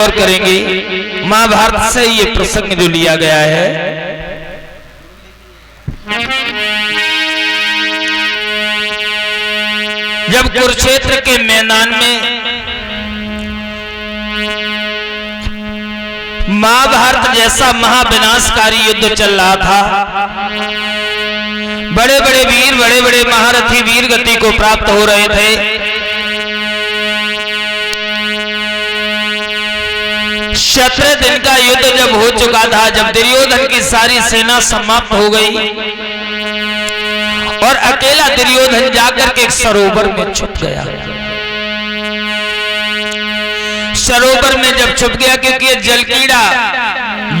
और करेंगे महाभारत से ये प्रसंग जो लिया गया है। जब कुरुक्षेत्र के मैदान में महाभारत जैसा महाविनाशकारी युद्ध चल रहा था, बड़े बड़े वीर, बड़े बड़े महारथी वीर गति को प्राप्त हो रहे थे। क्षत्रिय दिन का युद्ध जब हो चुका था, जब दुर्योधन की सारी सेना समाप्त हो गई और अकेला दुर्योधन जाकर के एक सरोवर में छुप गया। सरोवर में जब छुप गया, क्योंकि जल कीड़ा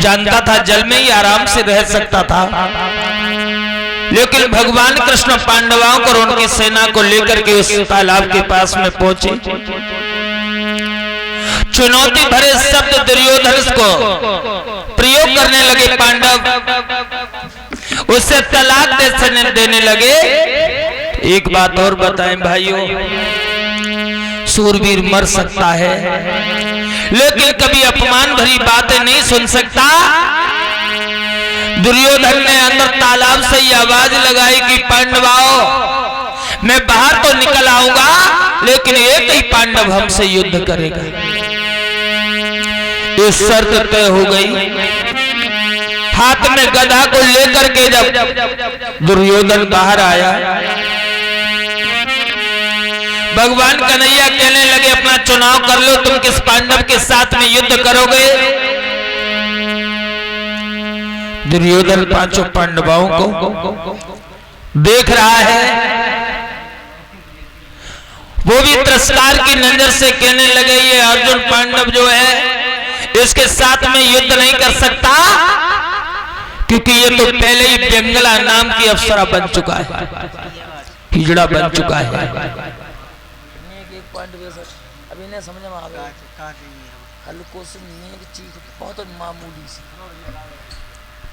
जानता था जल में ही आराम से रह सकता था, लेकिन भगवान कृष्ण पांडवों को और उनकी सेना को लेकर के उस तालाब के पास में पहुंचे। चुनौती भरे शब्द दुर्योधन को प्रयोग करने लगे पांडव, उसे तलाक देने लगे। एक बात और बताएं भाइयों, सूरवीर मर सकता है लेकिन कभी अपमान भरी बातें नहीं सुन सकता। दुर्योधन ने अंदर तालाब से ये आवाज लगाई कि पांडवों, मैं बाहर तो निकल आऊंगा लेकिन एक ही पांडव हमसे युद्ध करेगा। ये शर्त तय हो गई। हाथ में गदा को लेकर के जब दुर्योधन बाहर आया, भगवान कन्हैया कहने लगे अपना चुनाव कर लो, तुम किस पांडव के साथ में युद्ध करोगे। दुर्योधन पांचों पांडवों को देख रहा है, वो भी तिरस्कार की नजर से कहने लगे ये अर्जुन पांडव जो है इसके साथ में युद्ध नहीं कर सकता, क्योंकि ये तो पहले ही व्यंगला नाम की अप्सरा बन चुका है, हिजड़ा बन चुका है। अभी नहीं समझ में आ गया, हल्को से नेक चीख बहुत मामूली सी,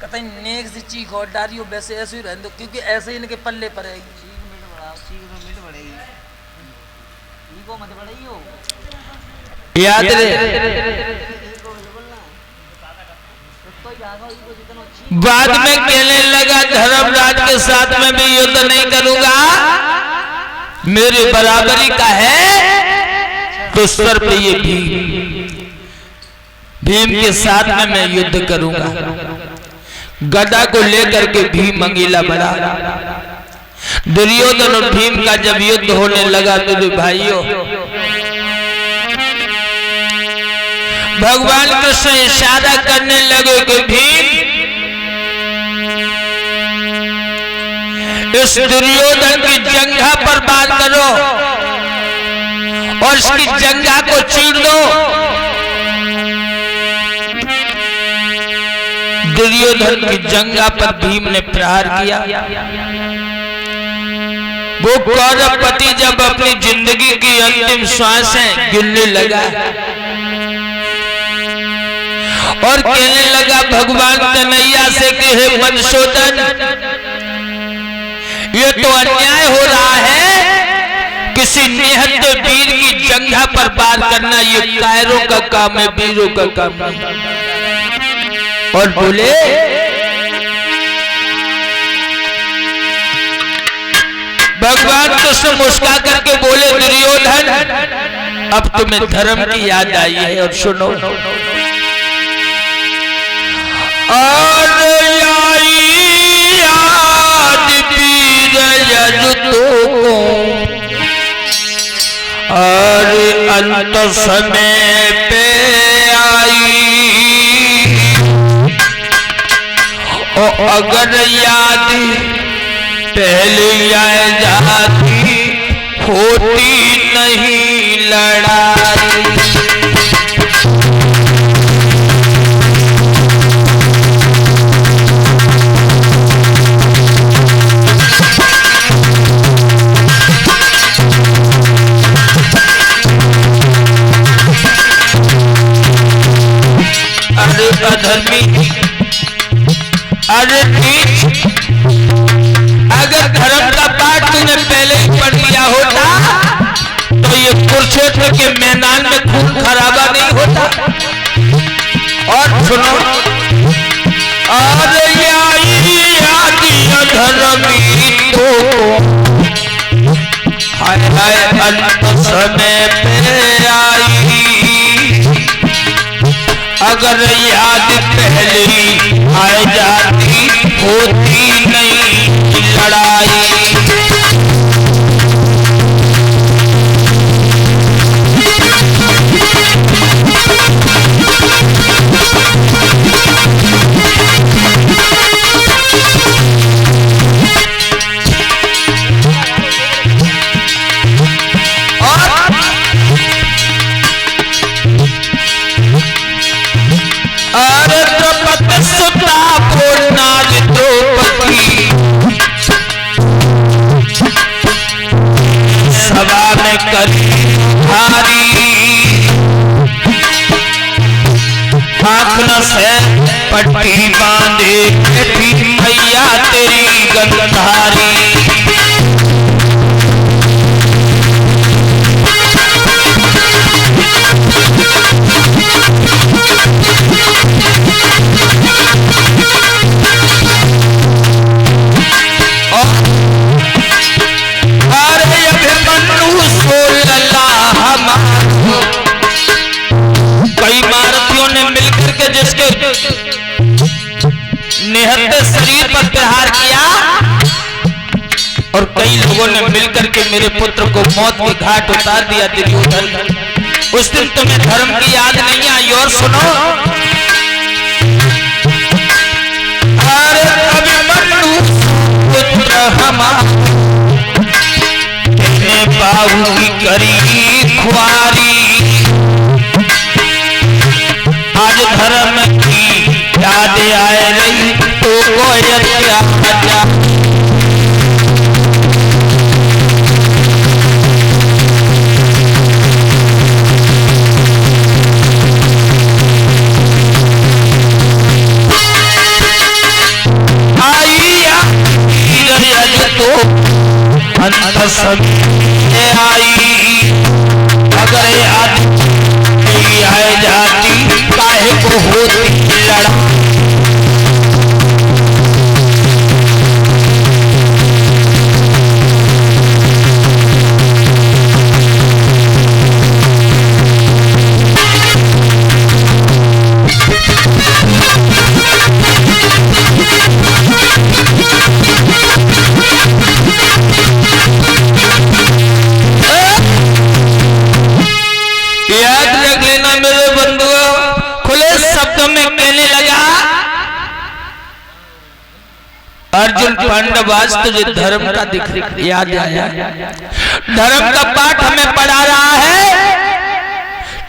कतई नेक से चीख और डारियो वैसे ऐसे ही रहने दो, क्योंकि ऐसे ही इनके पल्ले पड़ेगी। याद रहे, बाद में कहने लगा धर्मराज के साथ में भी युद्ध नहीं करूंगा, मेरी बराबरी का है तो सर पे ये भीम के साथ में मैं युद्ध करूंगा। गदा को लेकर के भीम मंगीला बढ़ा। दुर्योधन और भीम का जब युद्ध होने लगा तो भाइयों, भगवान कृष्ण इशारा करने लगे कि भीम इस दुर्योधन की जंघा पर बात करो और इसकी जंघा को चीर दो। दुर्योधन की जंघा पर भीम ने प्रहार किया। वो कौरवपति जब अपनी जिंदगी की अंतिम श्वासें गिनने लगा और कहने लगा भगवान कन्हैया से कि हे मधुसूदन, ये तो अन्याय हो रहा है, किसी निहत्थे वीर की जंघा पर वार करना ये कायरों का काम है, वीरों का काम है। और बोले भगवान कृष्ण मुस्कुरा करके बोले दुर्योधन, अब तुम्हें धर्म की याद आई है और सुनो। और याद वीर यजुतों को और अंत समय पे आई, और अगर याद पहले आ जाती होती नहीं लड़ाई। अधर्मी, अरे अगर धर्म का पाठ तूने पहले ही पढ़ लिया होता तो ये कुरुक्षेत्र के मैदान में खून खराबा नहीं होता। अगर याद पहले ही आ जाती होती नहीं लड़ाई। अरे द्रौपदी सुता पूर्णाल द्रौपदी सभा में करी भारी आँख से पट्टी बांधे बैठी मैया तेरी गंधारी। कई महारथियों ने मिलकर के जिसके निहत्ते शरीर पर प्रहार किया और कई लोगों ने मिलकर के मेरे पुत्र को मौत के घाट उतार दिया दुर्योधन। उस दिन तुम्हें धर्म की याद नहीं आई। और सुनो, अरे अभिमन्यु पुत्र हमारा बाहु की करी खुआरी, आज धर्म की याद आए रही तो अंत समय आई। अगर याद नहीं आए जाती काहे को होती लड़ा। याद रख लेना मेरे बंधुओं, खुले शब्दों में कहने लगा अर्जुन पांडवास तुझे धर्म का दिख याद आया। धर्म का पाठ हमें पढ़ा रहा है।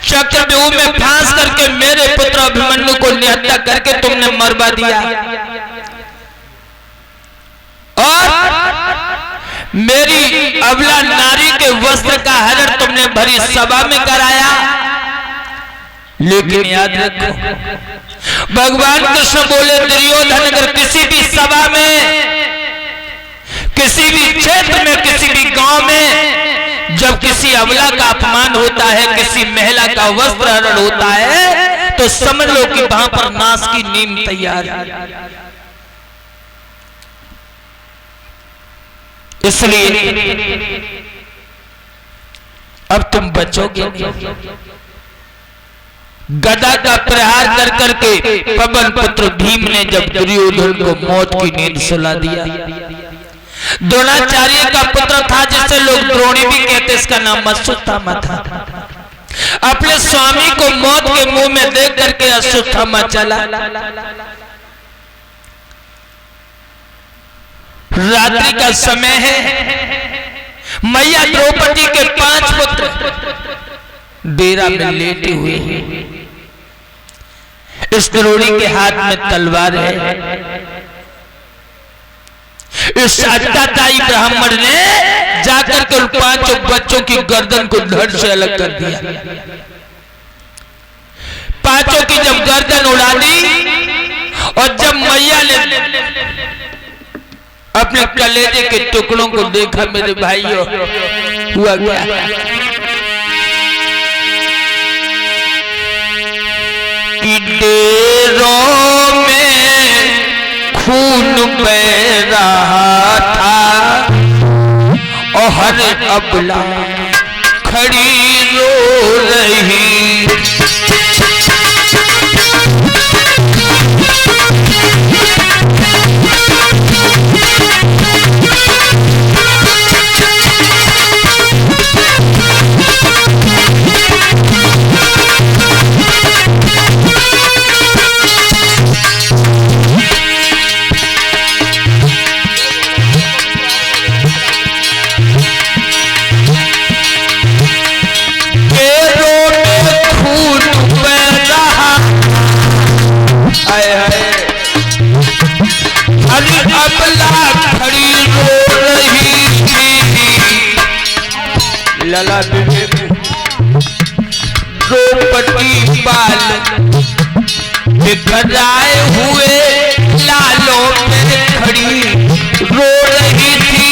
चक्रव्यूह में फांस करके मेरे पुत्र अभिमन्यु को निहत्या करके तुमने मरवा दिया और मेरी अबला नारी के वस्त्र का हरण तुमने भरी सभा में कराया। लेकिन याद रखो, भगवान कृष्ण बोले दुर्योधन अगर किसी भी सभा में, किसी भी क्षेत्र में, किसी भी गांव में जब किसी अबला का अपमान होता है, किसी महिला का वस्त्र हरण होता है, तो समझ लो कि वहां पर नाश की नींव तैयार है। इसलिए अब तुम बचोगे नहीं। गदा का प्रहार कर करके पवन पुत्र भीम ने जब दुर्योधन को मौत की नींद सुला दिया। द्रोणाचार्य का पुत्र था जिसे लोग द्रोणी भी कहते, इसका नाम अश्वत्थामा था। अपने स्वामी को मौत के मुंह में देख करके अश्वत्थामा चला। रात्रि का समय है। मैया द्रौपदी के 5 पुत्र डेरा में लेटे हुए हैं। इस द्रोणी के हाथ में तलवार है। इस अत्याचारी ब्राह्मण ने जाकर के उन 5 बच्चों की गर्दन को धड़ से अलग कर दिया। 5 की जब गर्दन उड़ा दी और जब मैया ने अपने कलेजे के टुकड़ों को देखा, मेरे भाइयों हुआ क्या? डेरों में खून बह रहा था और हर अबला खड़ी रो रही। लला विवेक द्रौपदी बाल बिखराए हुए लालों पे खड़ी रो रही थी।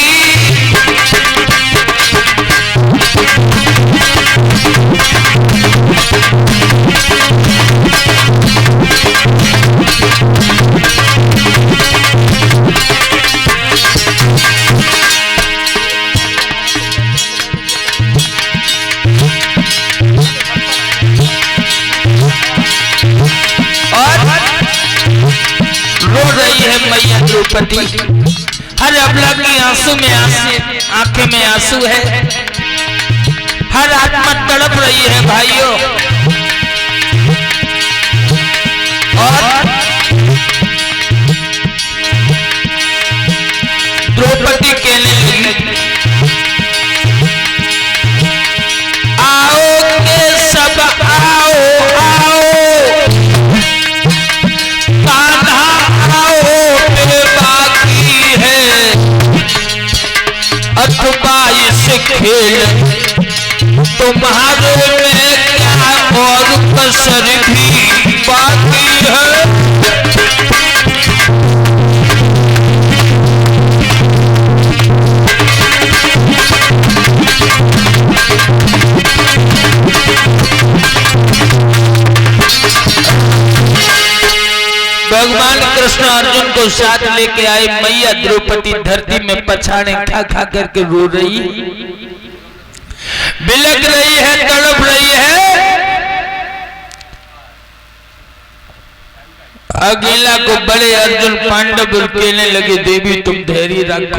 मैया द्रौपदी हर अबला की आंसू में आंसू, आंखें में आंसू है, हर आत्मा तड़प रही है भाइयों। और द्रौपदी कहने लगी आओ के सब आओ आओ अथवा इस खेल तुम्हारे में क्या और कसर भी बाकी है। भगवान कृष्ण अर्जुन को साथ लेके आए। मैया द्रौपदी धरती में पछाड़े खा खा करके रो रही, बिलक रही है, तड़प रही है। अकेला को बड़े अर्जुन पांडव कहने लगे देवी तुम धैर्य रखो।